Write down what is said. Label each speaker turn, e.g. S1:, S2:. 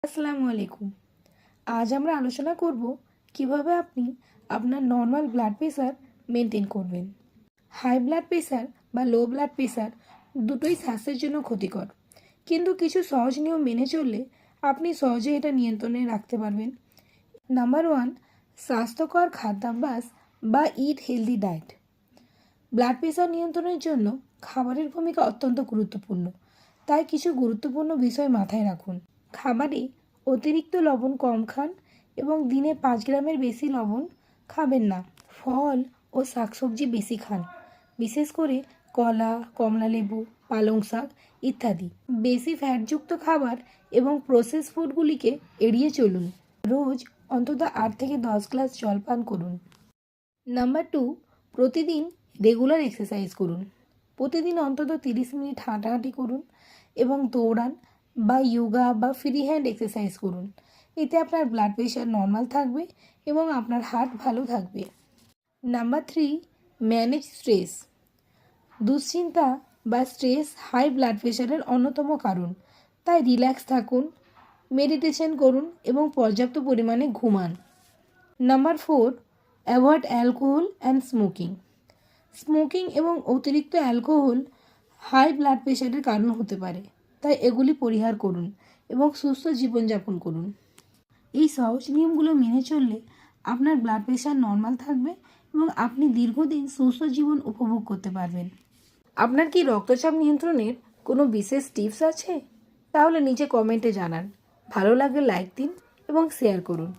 S1: আসসালামু আলাইকুম। আজ আমরা আলোচনা করব কিভাবে আপনি আপনার নর্মাল ব্লাড প্রেশার মেনটেন করবেন। হাই ব্লাড প্রেশার বা লো ব্লাড প্রেশার দুটোই স্বাস্থ্যের জন্য ক্ষতিকর, কিন্তু কিছু সহজ নিয়ম মেনে চললে আপনি সহজে এটা নিয়ন্ত্রণে রাখতে পারবেন। নাম্বার 1, স্বাস্থ্যকর খাদ্যাভ্যাস বা ইট হেলদি ডায়েট। ব্লাড প্রেশার নিয়ন্ত্রণের জন্য খাবারের ভূমিকা অত্যন্ত গুরুত্বপূর্ণ, তাই কিছু গুরুত্বপূর্ণ বিষয় মাথায় রাখুন। খাবারে অতিরিক্ত লবণ কম খান এবং দিনে 5 গ্রামের বেশি লবণ খাবেন না। ফল ও শাকসবজি বেশি খান, বিশেষ করে কলা, কমলালেবু, পালং শাক ইত্যাদি। বেশি ফ্যাটযুক্ত খাবার এবং প্রসেস ফুডগুলিকে এড়িয়ে চলুন। রোজ অন্তত 8 থেকে 10 গ্লাস জল পান করুন। নাম্বার 2, প্রতিদিন রেগুলার এক্সারসাইজ করুন। প্রতিদিন অন্তত 30 মিনিট হাঁটাহাঁটি করুন এবং দৌড়ান বা যোগা বা ফ্রি হ্যান্ড এক্সারসাইজ করুন। এতে আপনার ব্লাড প্রেশার নর্মাল থাকবে এবং আপনার হার্ট ভালো থাকবে। Number 3, manage stress. দুশ্চিন্তা বা স্ট্রেস হাই ব্লাড প্রেশারের অন্যতম কারণ, তাই রিল্যাক্স থাকুন, মেডিটেশন করুন এবং পর্যাপ্ত পরিমাণে ঘুমান। Number 4, avoid alcohol and smoking. Smoking এবং অতিরিক্ত অ্যালকোহল হাই ব্লাড প্রেশারের কারণ হতে পারে, তাই এগুলি পরিহার করুন এবং সুস্থ জীবনযাপন করুন। এই সহজ নিয়মগুলো মেনে চললে আপনার ব্লাড প্রেশার নর্মাল থাকবে এবং আপনি দীর্ঘদিন সুস্থ জীবন উপভোগ করতে পারবেন। আপনার কি রক্তচাপ নিয়ন্ত্রণের কোনো বিশেষ টিপস আছে? তাহলে নিচে কমেন্টে জানান। ভালো লাগলে লাইক দিন এবং শেয়ার করুন।